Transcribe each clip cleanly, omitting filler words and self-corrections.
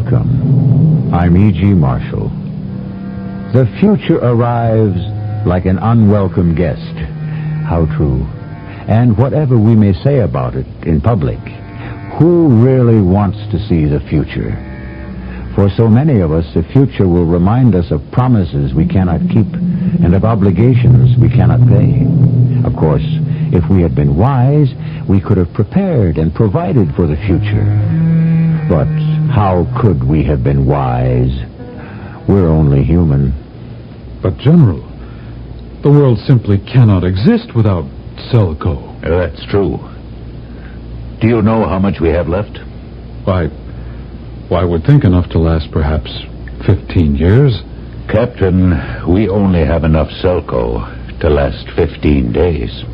Welcome. I'm E.G. Marshall. The future arrives like an unwelcome guest. How true. And whatever we may say about it in public, who really wants to see the future? For so many of us, the future will remind us of promises we cannot keep and of obligations we cannot pay. Of course, if we had been wise, we could have prepared and provided for the future. But how could we have been wise? We're only human. But, General, the world simply cannot exist without Selco. That's true. Do you know how much we have left? Why, I would think enough to last perhaps 15 years. Captain, we only have enough Selco to last 15 days.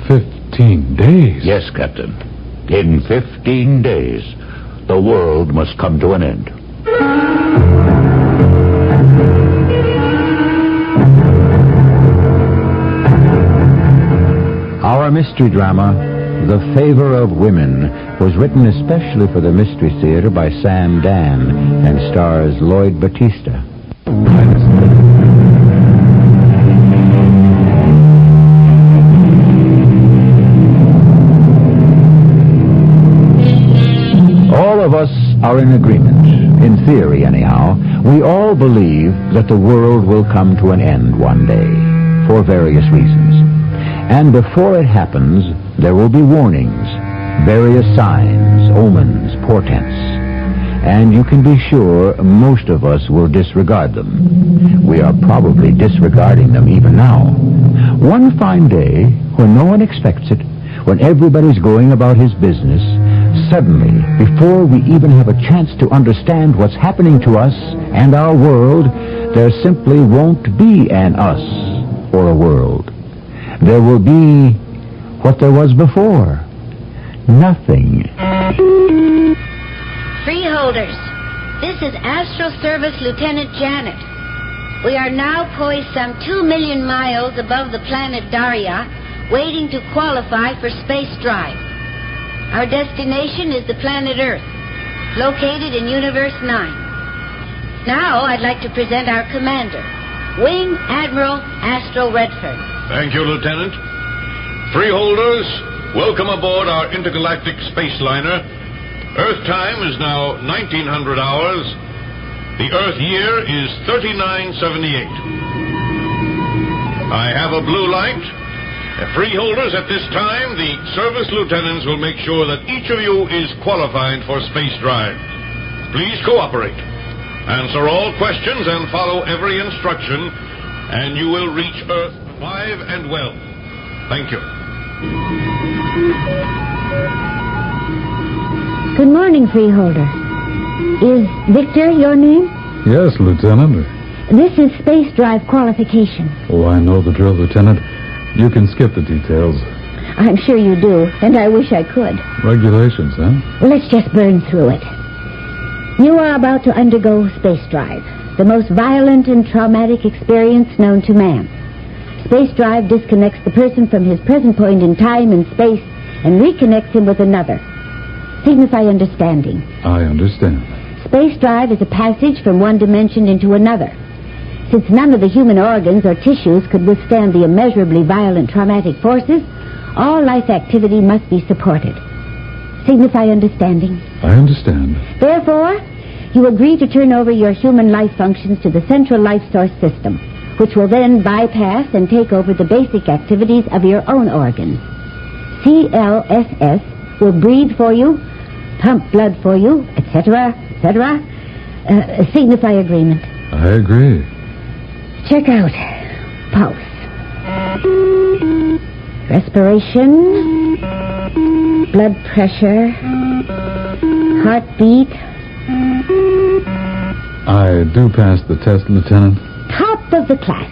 15 days? Yes, Captain. In 15 days, the world must come to an end. Our mystery drama, The Favor of Women, was written especially for the Mystery Theater by Dann and stars Lloyd Battista. All of us are in agreement, in theory anyhow. We all believe that the world will come to an end one day, for various reasons. And before it happens, there will be warnings, various signs, omens, portents. And you can be sure most of us will disregard them. We are probably disregarding them even now. One fine day, when no one expects it, when everybody's going about his business, suddenly, before we even have a chance to understand what's happening to us and our world, there simply won't be an us or a world. There will be what there was before. Nothing. Freeholders, this is Astro Service Lieutenant Janet. We are now poised some 2 million miles above the planet Daria, waiting to qualify for space drive. Our destination is the planet Earth, located in Universe 9. Now I'd like to present our commander, Wing Admiral Astro Redfern. Thank you, Lieutenant. Freeholders, welcome aboard our intergalactic space liner. Earth time is now 1900 hours. The Earth year is 3978. I have a blue light. Freeholders, at this time, the service lieutenants will make sure that each of you is qualified for space drive. Please cooperate. Answer all questions and follow every instruction, and you will reach Earth alive and well. Thank you. Good morning, Freeholder. Is Victor your name? Yes, Lieutenant. This is space drive qualification. Oh, I know the drill, Lieutenant. You can skip the details. I'm sure you do, and I wish I could. Regulations, huh? Well, let's just burn through it. You are about to undergo space drive, the most violent and traumatic experience known to man. Space drive disconnects the person from his present point in time and space and reconnects him with another. Signify understanding. I understand. Space drive is a passage from one dimension into another. Since none of the human organs or tissues could withstand the immeasurably violent traumatic forces, all life activity must be supported. Signify understanding. I understand. Therefore, you agree to turn over your human life functions to the central life source system, which will then bypass and take over the basic activities of your own organs. CLSS will breathe for you, pump blood for you, etc., etc. Signify agreement. I agree. Check out pulse, respiration, blood pressure, heartbeat. I do pass the test, Lieutenant. Top of the class.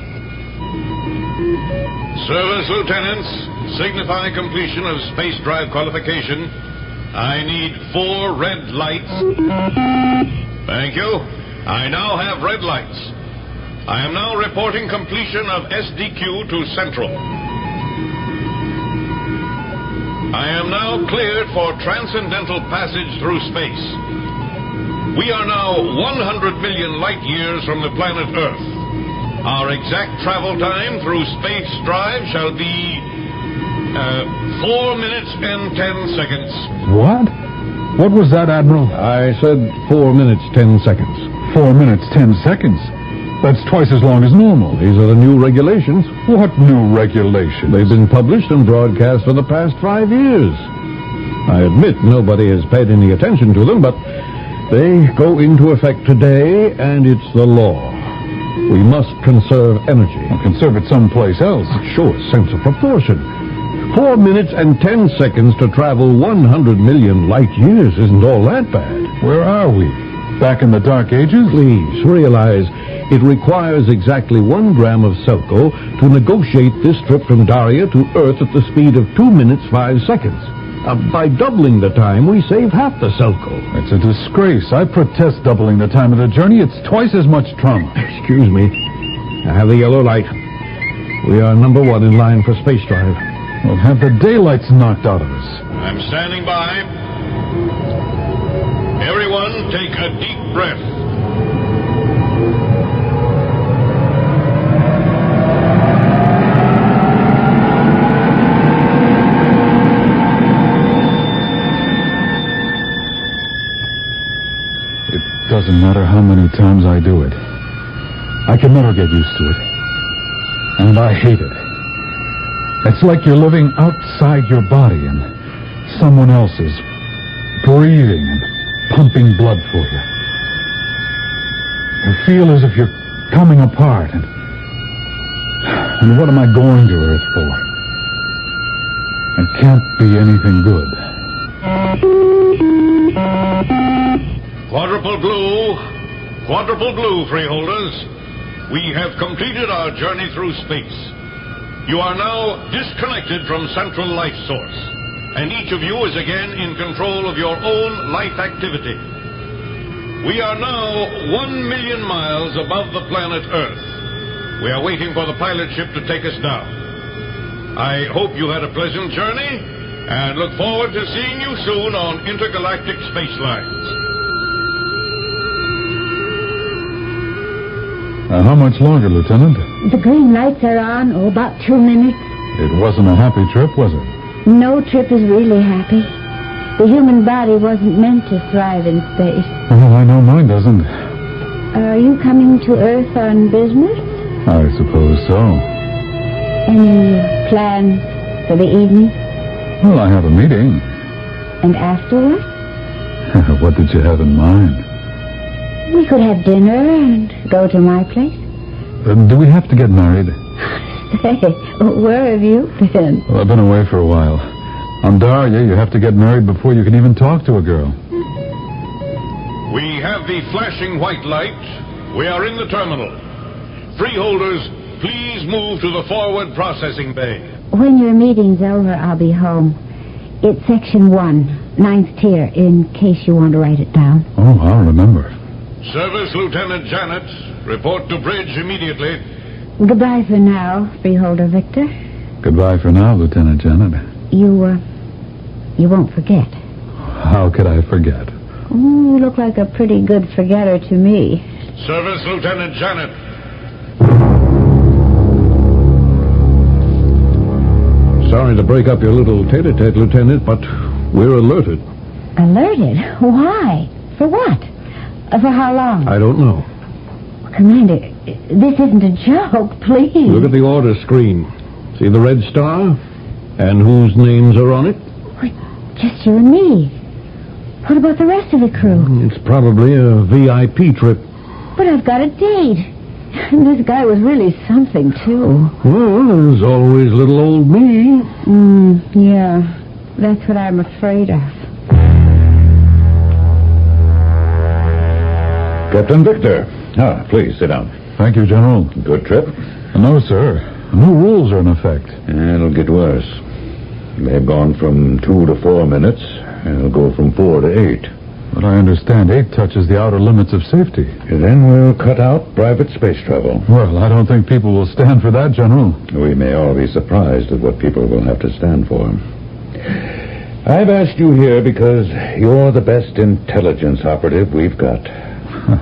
Service lieutenants, signify completion of space drive qualification. I need 4 red lights. Thank you. I now have red lights. I am now reporting completion of SDQ to Central. I am now cleared for transcendental passage through space. We are now 100 million light years from the planet Earth. Our exact travel time through space drive shall be 4 minutes and 10 seconds. What? What was that, Admiral? I said 4 minutes, 10 seconds. 4 minutes, 10 seconds. That's twice as long as normal. These are the new regulations. What new regulations? They've been published and broadcast for the past 5 years. I admit nobody has paid any attention to them, but they go into effect today, and it's the law. We must conserve energy. Well, conserve it someplace else. Show a sense of proportion. 4 minutes and 10 seconds to travel 100 million light years isn't all that bad. Where are we? Back in the Dark Ages? Please realize it requires exactly 1 gram of Selco to negotiate this trip from Daria to Earth at the speed of 2 minutes 5 seconds. By doubling the time, we save half the Selco. It's a disgrace. I protest doubling the time of the journey. It's twice as much trauma. Excuse me. I have the yellow light. We are number 1 in line for space drive. We'll have the daylights knocked out of us. I'm standing by. Everyone, take a deep breath. It doesn't matter how many times I do it. I can never get used to it. And I hate it. It's like you're living outside your body and someone else is breathing and pumping blood for you. You feel as if you're coming apart. And what am I going to Earth for? It can't be anything good. Quadruple blue, freeholders. We have completed our journey through space. You are now disconnected from central life source, and each of you is again in control of your own life activity. We are now 1 million miles above the planet Earth. We are waiting for the pilot ship to take us down. I hope you had a pleasant journey, and look forward to seeing you soon on intergalactic space lines. How much longer, Lieutenant? The green lights are on, about 2 minutes. It wasn't a happy trip, was it? No trip is really happy. The human body wasn't meant to thrive in space. Well, I know mine doesn't. Are you coming to Earth on business? I suppose so. Any plans for the evening? Well, I have a meeting. And afterward? What did you have in mind? We could have dinner and go to my place. Do we have to get married? Say, where have you been? Well, I've been away for a while. On Daria, you have to get married before you can even talk to a girl. We have the flashing white light. We are in the terminal. Freeholders, please move to the forward processing bay. When your meeting's over, I'll be home. It's Section 1, 9th tier, in case you want to write it down. Oh, I'll remember. Service Lieutenant Janet, report to bridge immediately. Goodbye for now, Freeholder Victor. Goodbye for now, Lieutenant Janet. You won't forget. How could I forget? Oh, you look like a pretty good forgetter to me. Service Lieutenant Janet. Sorry to break up your little tete-a-tete, Lieutenant, but we're alerted. Alerted? Why? For what? For how long? I don't know. Commander, this isn't a joke, please. Look at the order screen. See the red star? And whose names are on it? What, just you and me. What about the rest of the crew? It's probably a VIP trip. But I've got a date. This guy was really something, too. Well, there's always little old me. Yeah. That's what I'm afraid of. Captain Victor. Please sit down. Thank you, General. Good trip? No, sir. New rules are in effect. It'll get worse. They've gone from 2 to 4 minutes, and it'll go from 4 to 8. But I understand 8 touches the outer limits of safety. Then we'll cut out private space travel. Well, I don't think people will stand for that, General. We may all be surprised at what people will have to stand for. I've asked you here because you're the best intelligence operative we've got.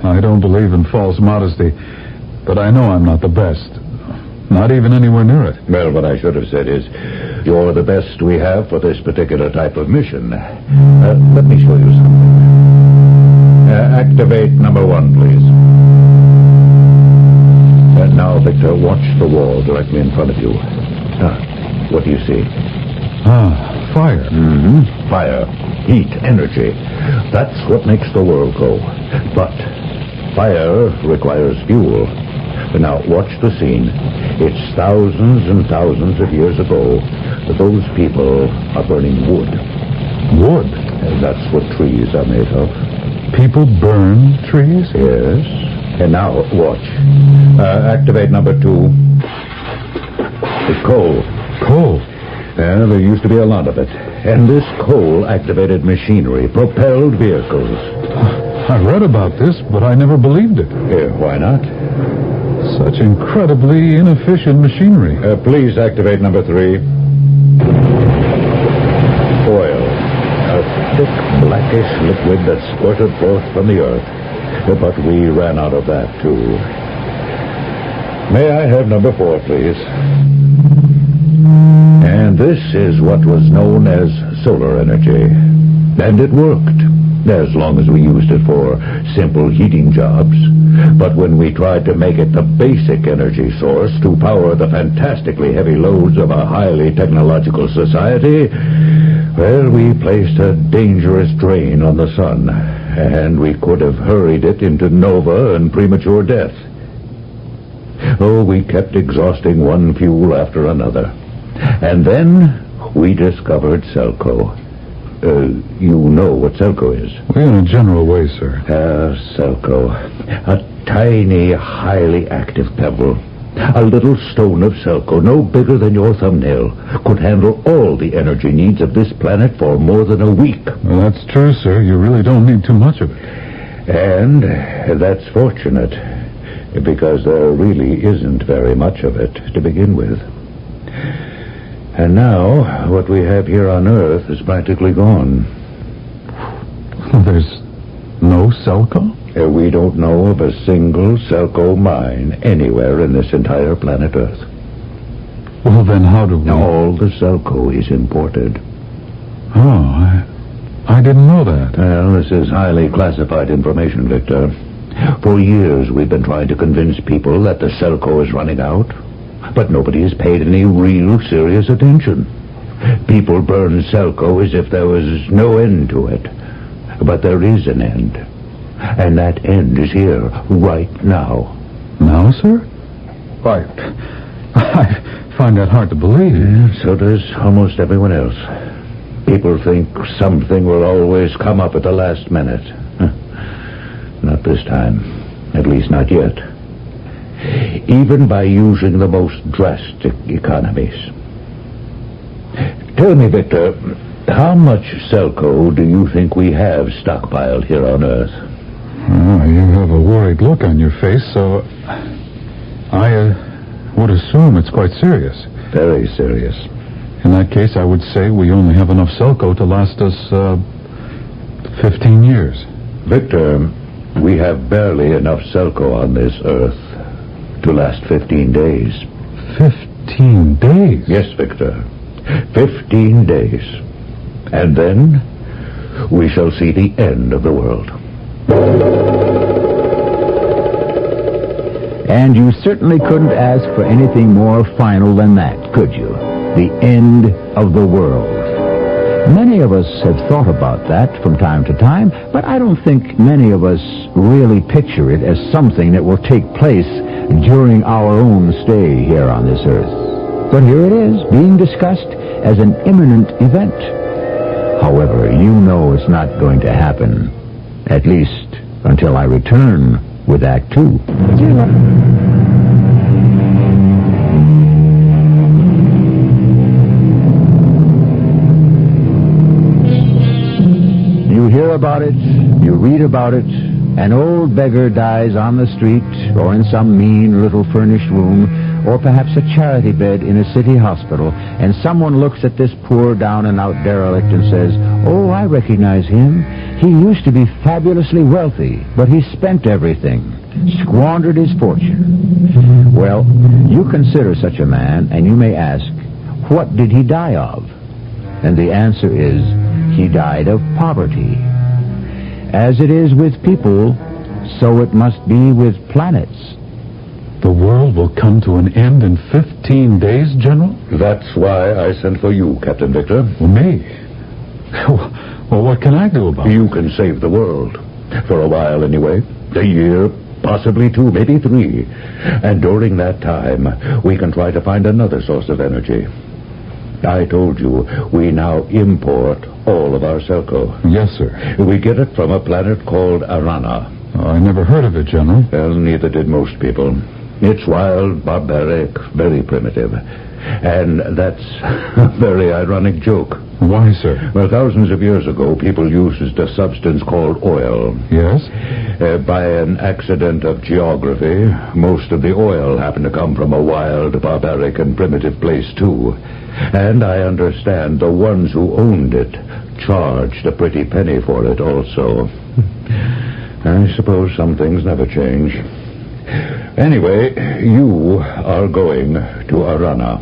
I don't believe in false modesty, but I know I'm not the best. Not even anywhere near it. Well, what I should have said is, you're the best we have for this particular type of mission. Let me show you something. Activate number 1, please. Now, Victor, watch the wall directly in front of you. What do you see? Fire. Mm-hmm. Fire. Heat. Energy. That's what makes the world go. But fire requires fuel. Now, watch the scene. It's thousands and thousands of years ago. Those people are burning wood. Wood? That's what trees are made of. People burn trees? Yes. And now, watch. Activate number 2. It's coal. Coal? There used to be a lot of it. And this coal-activated machinery propelled vehicles. I read about this, but I never believed it. Why not? Such incredibly inefficient machinery. Please activate number 3. Oil. A thick, blackish liquid that squirted forth from the earth. But we ran out of that, too. May I have number 4, please? And this is what was known as solar energy. And it worked, as long as we used it for simple heating jobs. But when we tried to make it the basic energy source to power the fantastically heavy loads of a highly technological society, well, we placed a dangerous drain on the sun, and we could have hurried it into nova and premature death. Oh, we kept exhausting one fuel after another. And then we discovered Selco. You know what Selco is? Well, in a general way, sir. Selco. A tiny, highly active pebble. A little stone of Selco, no bigger than your thumbnail, could handle all the energy needs of this planet for more than a week. Well, that's true, sir. You really don't need too much of it. And that's fortunate, because there really isn't very much of it to begin with. And now, what we have here on Earth is practically gone. There's no Selco? We don't know of a single Selco mine anywhere in this entire planet Earth. Well, then how do we... All the Selco is imported. Oh, I didn't know that. Well, this is highly classified information, Victor. For years, we've been trying to convince people that the Selco is running out. But nobody has paid any real serious attention. People burn Selco as if there was no end to it. But there is an end. And that end is here, right now. Now, sir? Why, I find that hard to believe. Yeah, so does almost everyone else. People think something will always come up at the last minute. Not this time. At least not yet. Even by using the most drastic economies. Tell me, Victor, how much Selco do you think we have stockpiled here on Earth? You have a worried look on your face, so I would assume it's quite serious. Very serious. In that case, I would say we only have enough Selco to last us 15 years. Victor, we have barely enough Selco on this Earth to last 15 days. 15 days? Yes, Victor. 15 days. And then we shall see the end of the world. And you certainly couldn't ask for anything more final than that, could you? The end of the world. Many of us have thought about that from time to time, but I don't think many of us really picture it as something that will take place during our own stay here on this earth. But here it is, being discussed as an imminent event. However, you know it's not going to happen, at least until I return with Act 2. You hear about it, you read about it. An old beggar dies on the street or in some mean little furnished room or perhaps a charity bed in a city hospital, and someone looks at this poor, down-and-out derelict and says, "Oh, I recognize him. He used to be fabulously wealthy, but he spent everything, squandered his fortune." Well, you consider such a man, and you may ask, what did he die of? And the answer is, he died of poverty. As it is with people, so it must be with planets. The world will come to an end in 15 days, General? That's why I sent for you, Captain Victor. Me? Well, what can I do about it? You can save the world. For a while, anyway. A year, possibly 2, maybe 3. And during that time, we can try to find another source of energy. I told you, we now import all of our Selco. Yes, sir. We get it from a planet called Arana. Oh, I never heard of it, General. Well, neither did most people. It's wild, barbaric, very primitive. And that's a very ironic joke. Why, sir? Well, thousands of years ago, people used a substance called oil. Yes? By an accident of geography, most of the oil happened to come from a wild, barbaric, and primitive place, too. And I understand the ones who owned it charged a pretty penny for it also. I suppose some things never change. Anyway, you are going to Arana.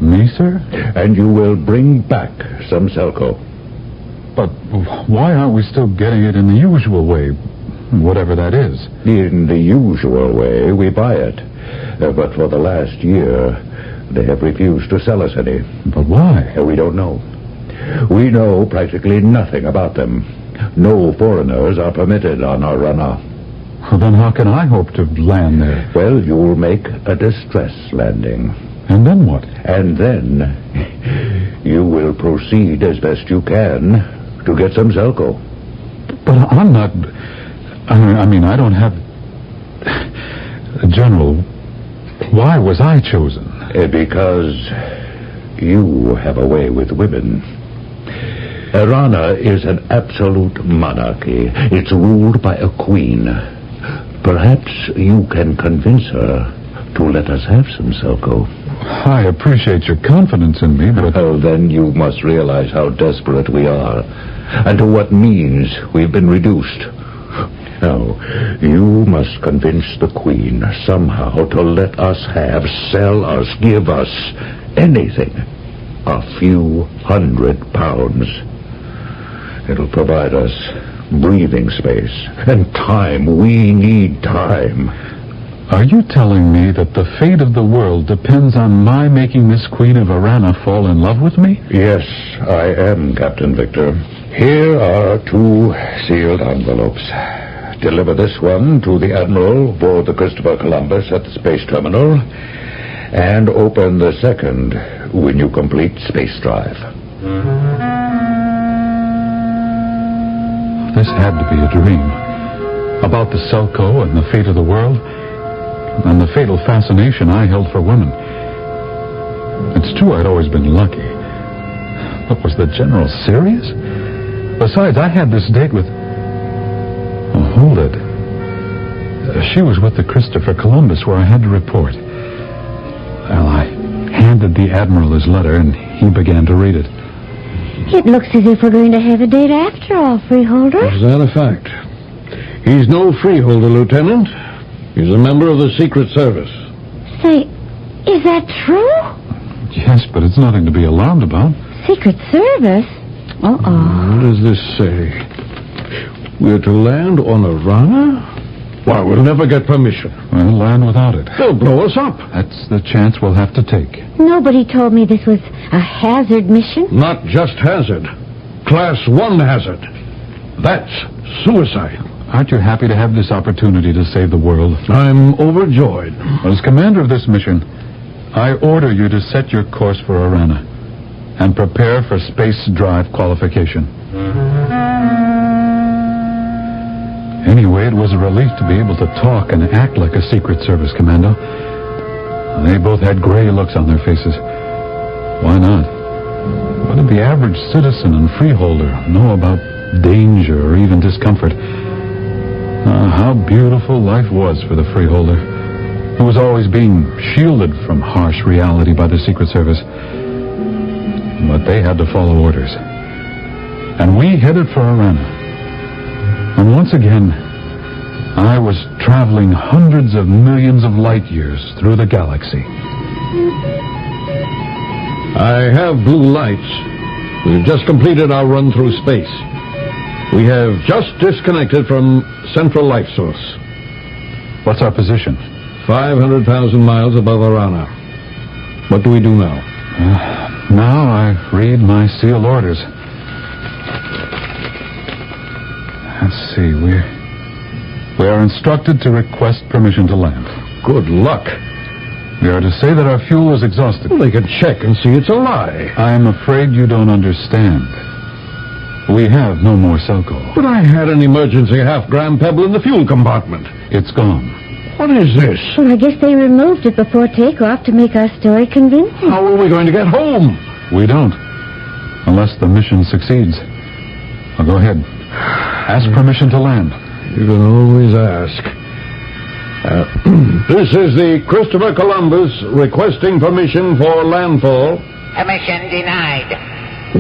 Me, sir? And you will bring back some Selco. But why aren't we still getting it in the usual way, whatever that is? In the usual way, we buy it. But for the last year, they have refused to sell us any. But why? We don't know. We know practically nothing about them. No foreigners are permitted on Arana. Well, then how can I hope to land there? Well, you'll make a distress landing. And then what? And then you will proceed as best you can to get some Selco. But I'm not... I mean, I don't have... General, why was I chosen? Because you have a way with women. Arana is an absolute monarchy. It's ruled by a queen. Perhaps you can convince her to let us have some Selco. I appreciate your confidence in me, but... Well, then you must realize how desperate we are, and to what means we've been reduced. Now, you must convince the Queen somehow to let us have, sell us, give us anything. A few £100. It'll provide us breathing space and time. We need time. Are you telling me that the fate of the world depends on my making this Queen of Arana fall in love with me? Yes, I am, Captain Victor. Here are 2 sealed envelopes. Deliver this one to the Admiral aboard the Christopher Columbus at the space terminal, and open the second when you complete space drive. This had to be a dream. About the Selco and the fate of the world, and the fatal fascination I held for women. It's true I'd always been lucky. But was the General serious? Besides, I had this date with... Oh, hold it. She was with the Christopher Columbus where I had to report. Well, I handed the Admiral his letter, and he began to read it. It looks as if we're going to have a date after all, Freeholder. Is that a fact? He's no freeholder, Lieutenant. He's a member of the Secret Service. Say, is that true? Yes, but it's nothing to be alarmed about. Secret Service? What does this say? We're to land on Arana? Why, we'll never get permission. Well, land without it. They'll blow us up. That's the chance we'll have to take. Nobody told me this was a hazard mission. Not just hazard. Class 1 hazard. That's suicide. Aren't you happy to have this opportunity to save the world? I'm overjoyed. As commander of this mission, I order you to set your course for Arana and prepare for space drive qualification. Anyway, it was a relief to be able to talk and act like a Secret Service commando. They both had gray looks on their faces. Why not? What did the average citizen and freeholder know about danger or even discomfort? How beautiful life was for the freeholder. who was always being shielded from harsh reality by the Secret Service. But they had to follow orders. And we headed for Arana. And once again, I was traveling hundreds of millions of light years through the galaxy. I have blue lights. We've just completed our run through space. We have just disconnected from central life source. What's our position? 500,000 miles above Arana. What do we do now? Now I read my sealed orders. Let's see, we are instructed to request permission to land. Good luck. We are to say that our fuel is exhausted. Well, they can check and see it's a lie. I'm afraid you don't understand. We have no more Selco. But I had an emergency half-gram pebble in the fuel compartment. It's gone. What is this? Well, I guess they removed it before takeoff to make our story convincing. How are we going to get home? We don't. Unless the mission succeeds. Now go ahead. Ask permission to land. You can always ask. This is the Christopher Columbus requesting permission for landfall. Permission denied.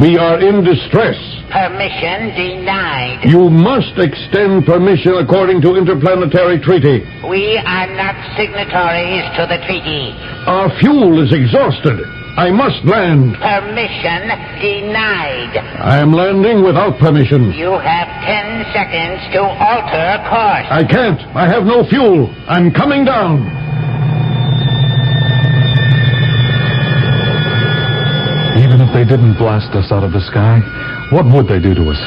We are in distress. Permission denied. You must extend permission according to interplanetary treaty. We are not signatories to the treaty. Our fuel is exhausted. I must land. Permission denied. I am landing without permission. You have 10 seconds to alter course. I can't. I have no fuel. I'm coming down. Even if they didn't blast us out of the sky, what would they do to us?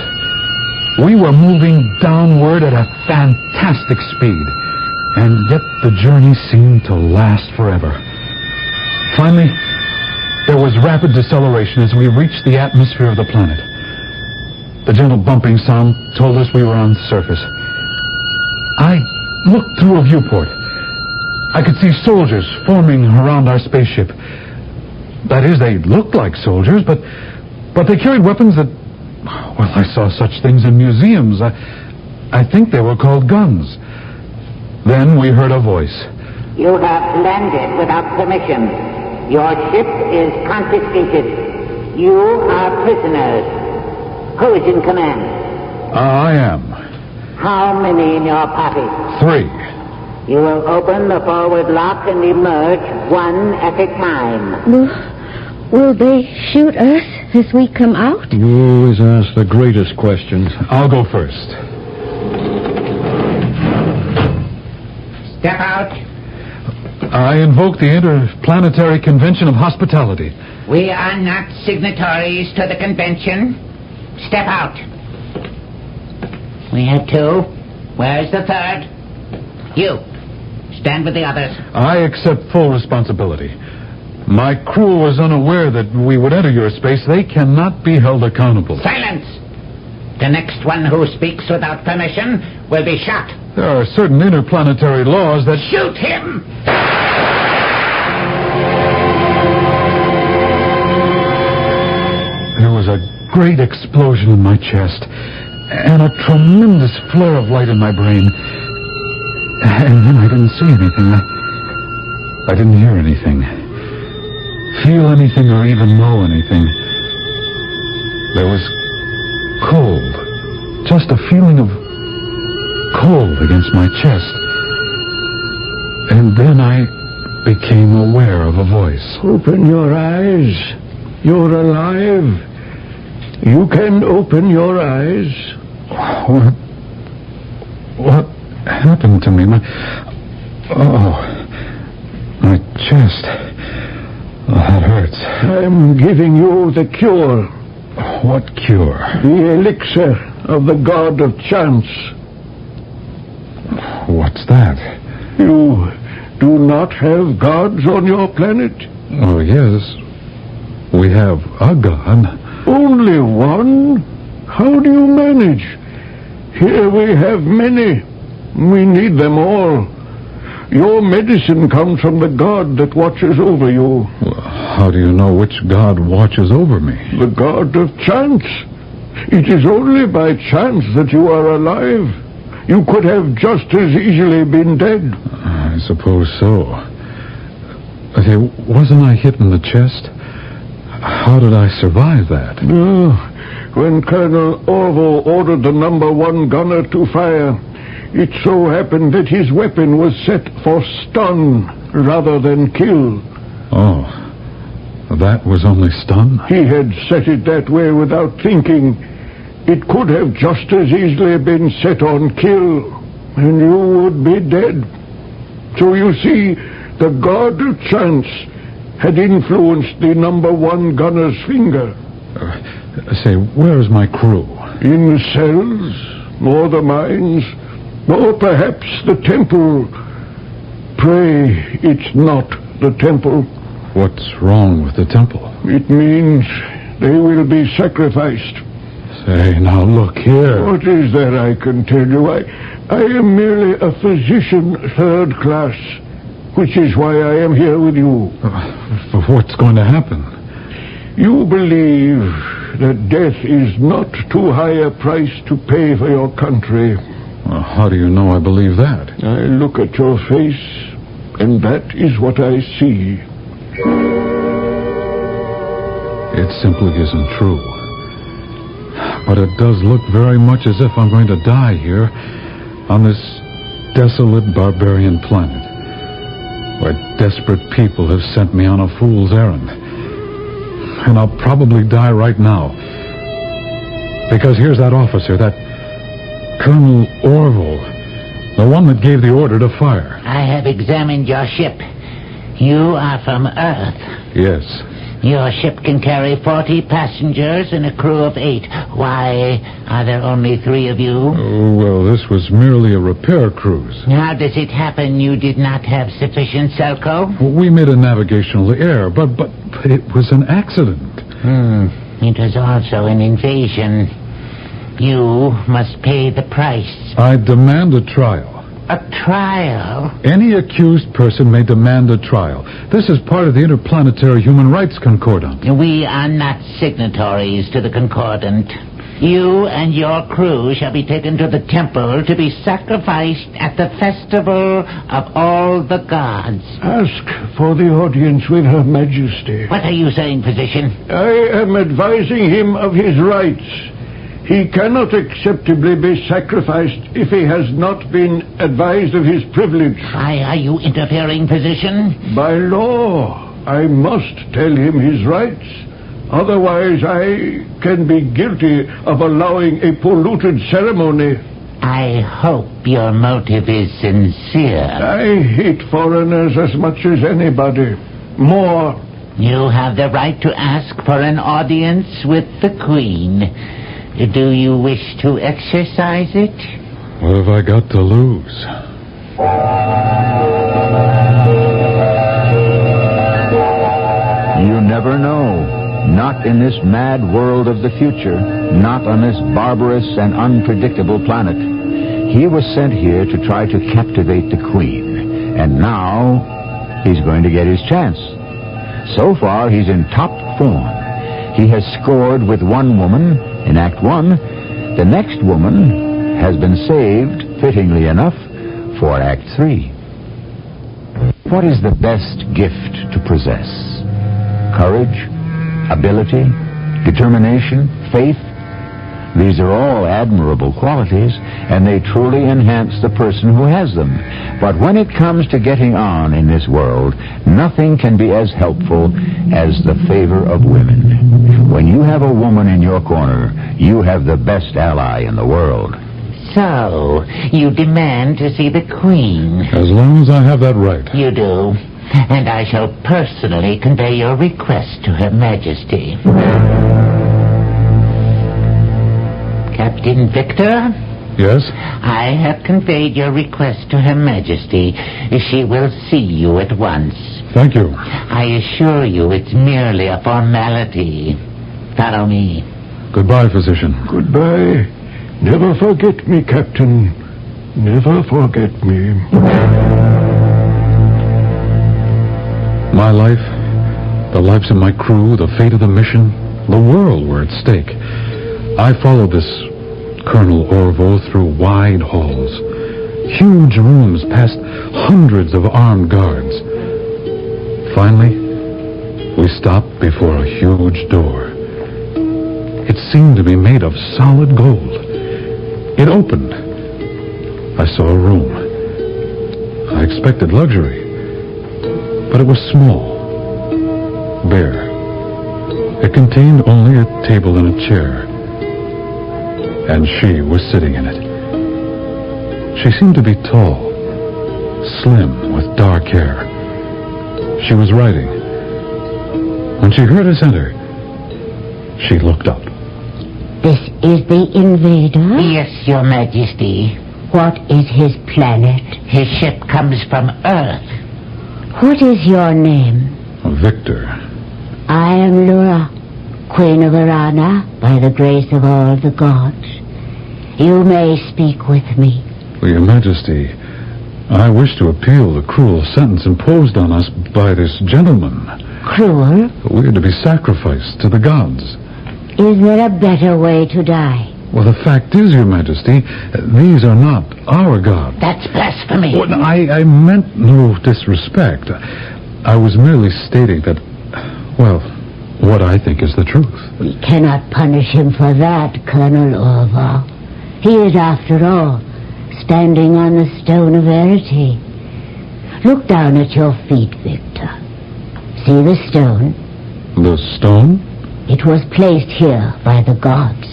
We were moving downward at a fantastic speed, and yet the journey seemed to last forever. Finally, there was rapid deceleration as we reached the atmosphere of the planet. The gentle bumping sound told us we were on the surface. I looked through a viewport. I could see soldiers forming around our spaceship. That is, they looked like soldiers, but they carried weapons that... Well, I saw such things in museums. I think they were called guns. Then we heard a voice. You have landed without permission. Your ship is confiscated. You are prisoners. Who is in command? I am. How many in your party? 3. You will open the forward lock and emerge one at a time. Will they shoot us as we come out? You always ask the greatest questions. I'll go first. Step out. I invoke the Interplanetary Convention of Hospitality. We are not signatories to the convention. Step out. We have 2. Where's the 3rd? You. Stand with the others. I accept full responsibility. My crew was unaware that we would enter your space. They cannot be held accountable. Silence! The next one who speaks without permission will be shot. There are certain interplanetary laws that... Shoot him! There was a great explosion in my chest and a tremendous flare of light in my brain. And then I didn't see anything. I didn't hear anything, feel anything, or even know anything. There was cold, just a feeling of cold against my chest. And then I became aware of a voice. Open your eyes. You're alive. You can open your eyes. What happened to me? My chest. Oh, that hurts. I'm giving you the cure. What cure? The elixir of the god of chance. What's that? You do not have gods on your planet? Oh, yes. We have a god. Only one? How do you manage? Here we have many. We need them all. Your medicine comes from the god that watches over you. Well, how do you know which god watches over me? The god of chance. It is only by chance that you are alive. You could have just as easily been dead. I suppose so. Okay, wasn't I hit in the chest? How did I survive that? When Colonel Orville ordered the number 1 gunner to fire, it so happened that his weapon was set for stun rather than kill. Oh, that was only stun? He had set it that way without thinking. It could have just as easily been set on kill, and you would be dead. So you see, the god of chance had influenced the number 1 gunner's finger. Say, where's my crew? In the cells, or the mines, or perhaps the temple. Pray it's not the temple. What's wrong with the temple? It means they will be sacrificed. Say, now look here. What is there I can tell you? I am merely a physician 3rd class, which is why I am here with you. What's going to happen? You believe that death is not too high a price to pay for your country. How do you know I believe that? I look at your face, and that is what I see. It simply isn't true. But it does look very much as if I'm going to die here on this desolate barbarian planet, where desperate people have sent me on a fool's errand. And I'll probably die right now. Because here's that officer, that Colonel Orville, the one that gave the order to fire. I have examined your ship. You are from Earth. Yes. Your ship can carry 40 passengers and a crew of 8. Why are there only 3 of you? Oh, well, this was merely a repair cruise. How does it happen you did not have sufficient Selco? We made a navigational error, but it was an accident. It was also an invasion. You must pay the price. I demand a trial. A trial? Any accused person may demand a trial. This is part of the Interplanetary Human Rights Concordant. We are not signatories to the Concordant. You and your crew shall be taken to the temple to be sacrificed at the festival of all the gods. Ask for the audience with Her Majesty. What are you saying, physician? I am advising him of his rights. He cannot acceptably be sacrificed if he has not been advised of his privilege. Why are you interfering, physician? By law, I must tell him his rights. Otherwise, I can be guilty of allowing a polluted ceremony. I hope your motive is sincere. I hate foreigners as much as anybody. More. You have the right to ask for an audience with the Queen. Do you wish to exercise it? What have I got to lose? You never know. Not in this mad world of the future. Not on this barbarous and unpredictable planet. He was sent here to try to captivate the Queen. And now he's going to get his chance. So far, he's in top form. He has scored with one woman in Act 1. The next woman has been saved, fittingly enough, for Act 3. What is the best gift to possess? Courage, ability, determination, faith? These are all admirable qualities, and they truly enhance the person who has them. But when it comes to getting on in this world, nothing can be as helpful as the favor of women. When you have a woman in your corner, you have the best ally in the world. So, you demand to see the Queen? As long as I have that right. You do. And I shall personally convey your request to Her Majesty. Captain Victor? Yes? I have conveyed your request to Her Majesty. She will see you at once. Thank you. I assure you it's merely a formality. Follow me. Goodbye, physician. Goodbye. Never forget me, Captain. Never forget me. My life, the lives of my crew, the fate of the mission, the world were at stake. I followed this Colonel Orville through wide halls, Huge rooms past hundreds of armed guards. Finally, we stopped before a huge door. It seemed to be made of solid gold. It opened. I saw a room. I expected luxury, but it was small, bare. It contained only a table and a chair, and she was sitting in it. She seemed to be tall, slim, with dark hair. She was writing. When she heard us enter, she looked up. This is the invader? Yes, Your Majesty. What is his planet? His ship comes from Earth. What is your name? Victor. I am Lura, Queen of Arana, by the grace of all the gods. You may speak with me. Your Majesty, I wish to appeal the cruel sentence imposed on us by this gentleman. Cruel? We are to be sacrificed to the gods. Is there a better way to die? Well, the fact is, Your Majesty, these are not our gods. That's blasphemy. Well, I meant no disrespect. I was merely stating that, well, what I think is the truth. We cannot punish him for that, Colonel Orval. He is, after all, standing on the stone of verity. Look down at your feet, Victor. See the stone? The stone? It was placed here by the gods,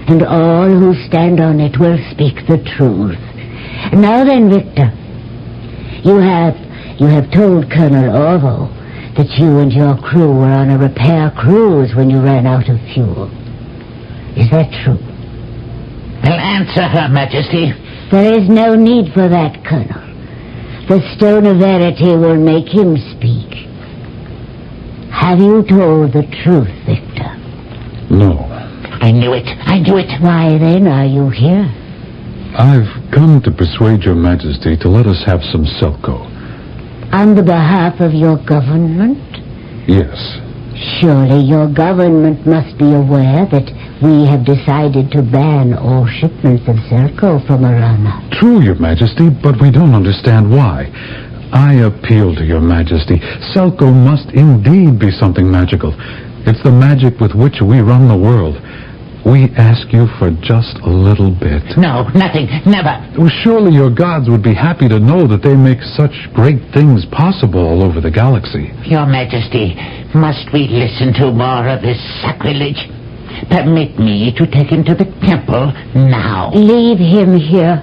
and all who stand on it will speak the truth. Now then, Victor, you have told Colonel Orval that you and your crew were on a repair cruise when you ran out of fuel. Is that true? Well, answer Her Majesty. There is no need for that, Colonel. The stone of verity will make him speak. Have you told the truth, Victor? No. I knew it. Why then are you here? I've come to persuade Your Majesty to let us have some Selco. On the behalf of your government? Yes. Surely your government must be aware that we have decided to ban all shipments of Selco from Arana. True, Your Majesty, but we don't understand why. I appeal to Your Majesty. Selco must indeed be something magical. It's the magic with which we run the world. We ask you for just a little bit. No, nothing, never. Well, surely your gods would be happy to know that they make such great things possible all over the galaxy. Your Majesty, must we listen to more of this sacrilege? Permit me to take him to the temple now. Leave him here.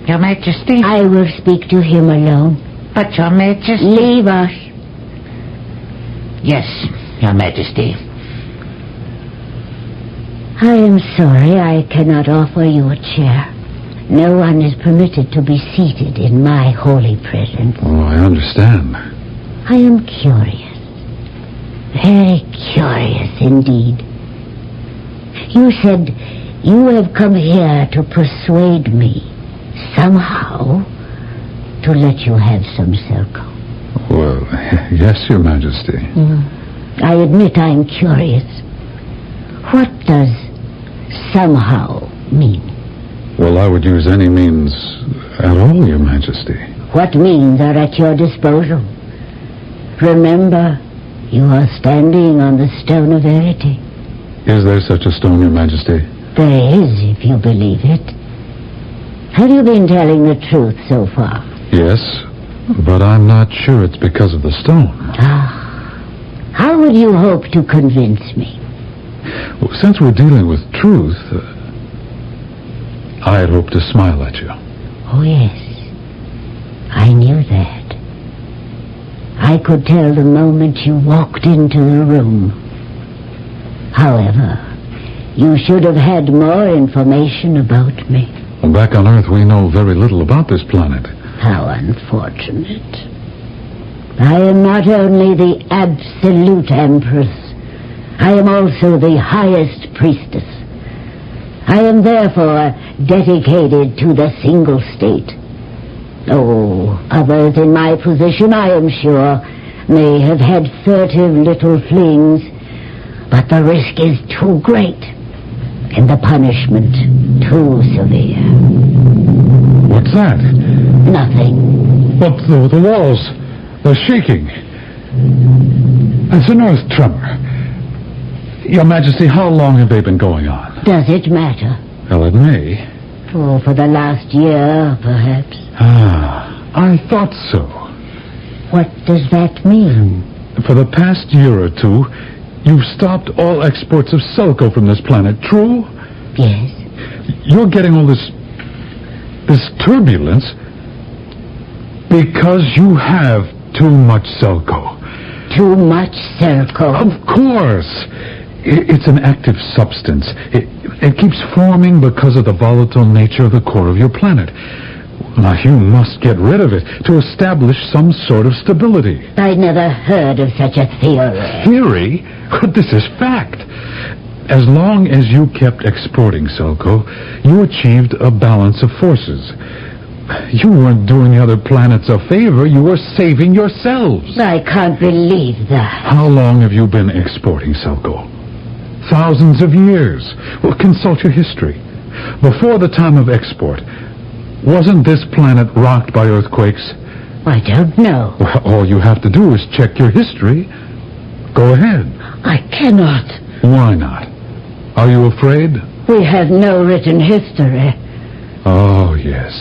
Your Majesty? I will speak to him alone. But Your Majesty... Leave us. Yes, Your Majesty. I am sorry I cannot offer you a chair. No one is permitted to be seated in my holy presence. Oh, I understand. I am curious. Very curious indeed. You said you have come here to persuade me, somehow, to let you have some Selco. Well, yes, Your Majesty. I admit I'm curious. What does somehow mean? Well, I would use any means at all, Your Majesty. What means are at your disposal. Remember, you are standing on the stone of verity. Is there such a stone, Your Majesty? There is, if you believe it. Have you been telling the truth so far? Yes, but I'm not sure it's because of the stone. How would you hope to convince me? Well, since we're dealing with truth, I had hoped to smile at you. Oh, yes. I knew that. I could tell the moment you walked into the room. However, you should have had more information about me. Well, back on Earth, we know very little about this planet. How unfortunate. I am not only the absolute Empress, I am also the highest priestess. I am therefore dedicated to the single state. Oh, others in my position, I am sure, may have had furtive little flings, but the risk is too great, and the punishment too severe. What's that? Nothing. Well, the walls, they're shaking. It's an earth tremor. Your Majesty, how long have they been going on? Does it matter? Well, it may. Oh, for the last year, perhaps. I thought so. What does that mean? For the past year or two, you've stopped all exports of Selco from this planet, true? Yes. You're getting all this turbulence because you have too much Selco. Too much Selco? Of course. It's an active substance. It keeps forming because of the volatile nature of the core of your planet. Now, you must get rid of it to establish some sort of stability. I never heard of such a theory. Theory? But this is fact. As long as you kept exporting Selco, you achieved a balance of forces. You weren't doing the other planets a favor, you were saving yourselves. I can't believe that. How long have you been exporting Selco? Thousands of years. Well, consult your history. Before the time of export, wasn't this planet rocked by earthquakes? I don't know. Well, all you have to do is check your history. Go ahead. I cannot. Why not? Are you afraid? We have no written history. Oh, yes.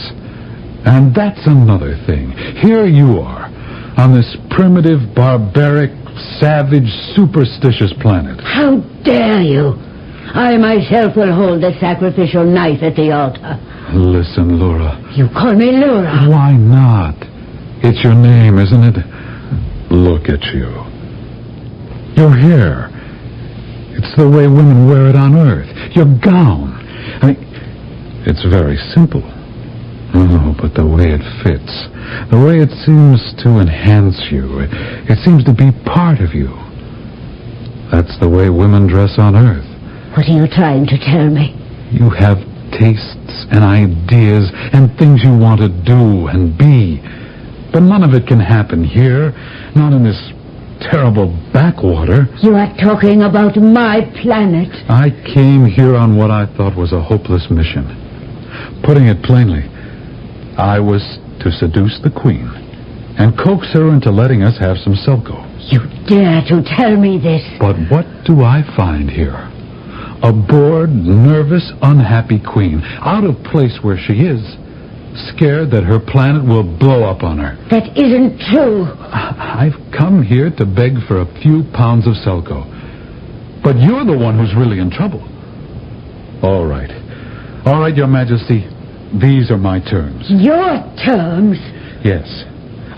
And that's another thing. Here you are, on this primitive, barbaric, savage, superstitious planet. How dare you? I myself will hold the sacrificial knife at the altar. Listen, Laura. You call me Laura? Why not? It's your name, isn't it? Look at you. Your hair. It's the way women wear it on Earth. Your gown. I mean, it's very simple. Oh, but the way it fits, the way it seems to enhance you, it seems to be part of you. That's the way women dress on Earth. What are you trying to tell me? You have tastes and ideas and things you want to do and be. But none of it can happen here, not in this terrible backwater. You are talking about my planet. I came here on what I thought was a hopeless mission. Putting it plainly, I was to seduce the Queen and coax her into letting us have some Selco. You dare to tell me this? But what do I find here? A bored, nervous, unhappy Queen, out of place where she is, scared that her planet will blow up on her. That isn't true. I've come here to beg for a few pounds of Selco. But you're the one who's really in trouble. All right. All right, Your Majesty. These are my terms. Your terms? Yes.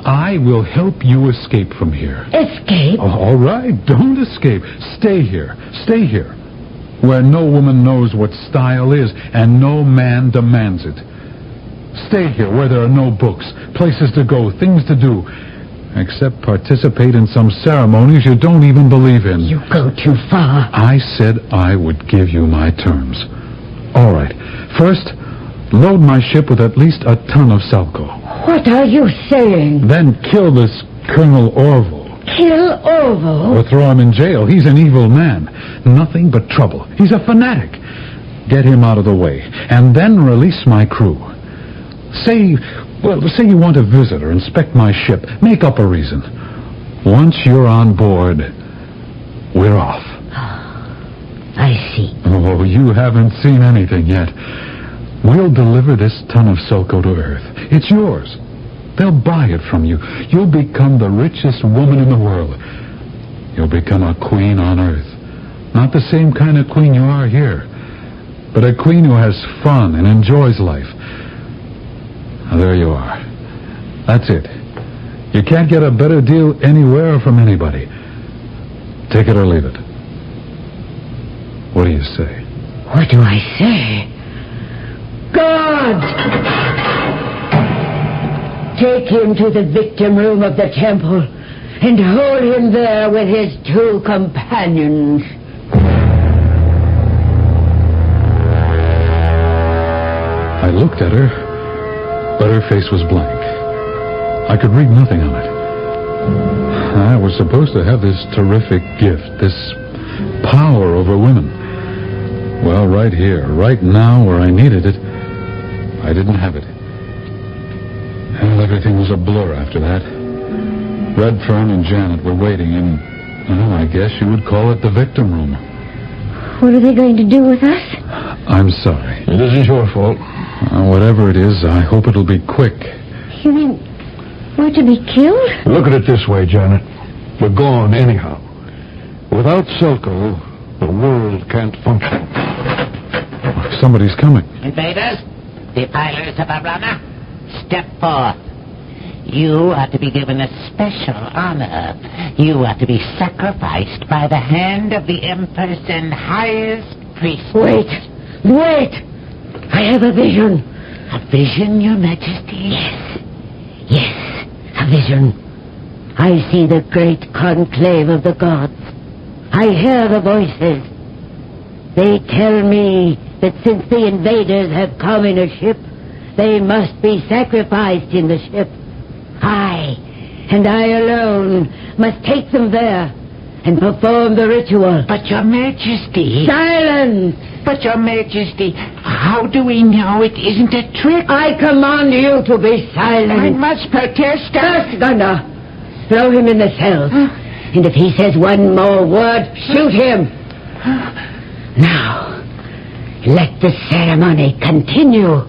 I will help you escape from here. Escape? Oh, all right. Don't escape. Stay here. Stay here. Where no woman knows what style is and no man demands it. Stay here where there are no books, places to go, things to do, except participate in some ceremonies you don't even believe in. You go too far. I said I would give you my terms. All right. First, load my ship with at least a ton of Selco. What are you saying? Then kill this Colonel Orville. Kill Orville? Or throw him in jail. He's an evil man. Nothing but trouble. He's a fanatic. Get him out of the way. And then release my crew. Say you want to visit or inspect my ship. Make up a reason. Once you're on board, we're off. I see. Oh, you haven't seen anything yet. We'll deliver this ton of Selco to Earth. It's yours. They'll buy it from you. You'll become the richest woman in the world. You'll become a queen on Earth. Not the same kind of queen you are here, but a queen who has fun and enjoys life. Now, there you are. That's it. You can't get a better deal anywhere or from anybody. Take it or leave it. What do you say? What do I say? God! Take him to the victim room of the temple and hold him there with his two companions. I looked at her, but her face was blank. I could read nothing on it. I was supposed to have this terrific gift, this power over women. Well, right here, right now, where I needed it, I didn't have it. Well, everything was a blur after that. Redfern and Janet were waiting in, well, I guess you would call it the victim room. What are they going to do with us? I'm sorry. It isn't your fault. Whatever it is, I hope it'll be quick. You mean we're to be killed? Look at it this way, Janet. We're gone anyhow. Without Selco, the world can't function. Somebody's coming. Invaders, defilers of our runner, step forth. You are to be given a special honor. You are to be sacrificed by the hand of the Empress and highest priest. Wait! I have a vision. A vision, Your Majesty? Yes, a vision. I see the great conclave of the gods. I hear the voices. They tell me that since the invaders have come in a ship, they must be sacrificed in the ship. I, and I alone, must take them there and perform the ritual. But Your Majesty... Silence! But Your Majesty, how do we know it isn't a trick? I command you to be silent. I must protest. First, Gunner, throw him in the cells. And if he says one more word, shoot him. Now, let the ceremony continue.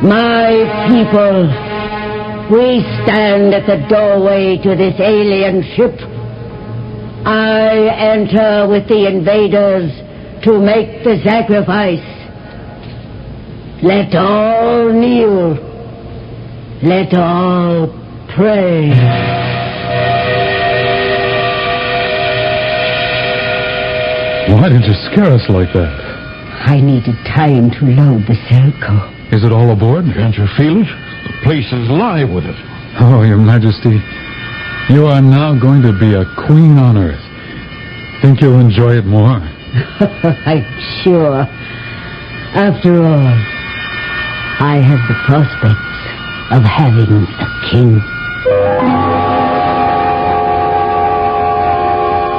My people, we stand at the doorway to this alien ship. I enter with the invaders to make the sacrifice. Let all kneel. Let all pray. Why did you scare us like that? I needed time to load the Selco. Is it all aboard? Can't you feel it? The place is live with it. Oh, Your Majesty, you are now going to be a queen on Earth. Think you'll enjoy it more? I'm sure. After all, I have the prospects of having a king.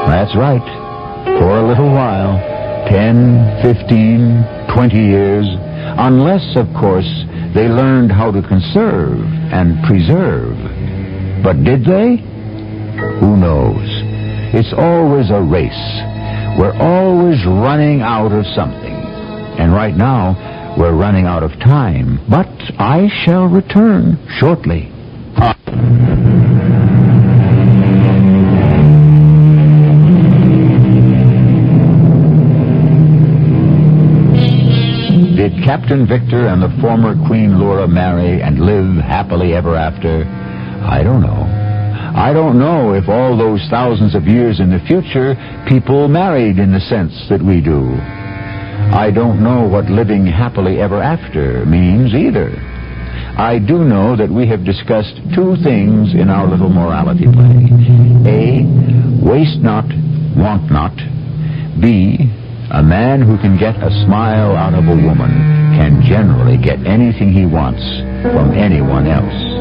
That's right. For a little while, 10, 15, 20 years, unless, of course, they learned how to conserve and preserve. But did they? Who knows? It's always a race. We're always running out of something. And right now, we're running out of time. But I shall return shortly. Did Captain Victor and the former Queen Laura marry and live happily ever after? I don't know. I don't know if all those thousands of years in the future, people married in the sense that we do. I don't know what living happily ever after means either. I do know that we have discussed two things in our little morality play. A, waste not, want not. B, a man who can get a smile out of a woman can generally get anything he wants from anyone else.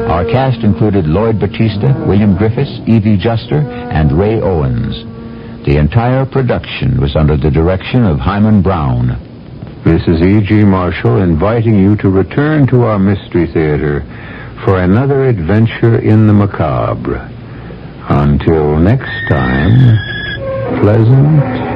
Our cast included Lloyd Battista, William Griffis, Evie Juster, and Ray Owens. The entire production was under the direction of Hyman Brown. This is E.G. Marshall inviting you to return to our Mystery Theater for another adventure in the macabre. Until next time, pleasant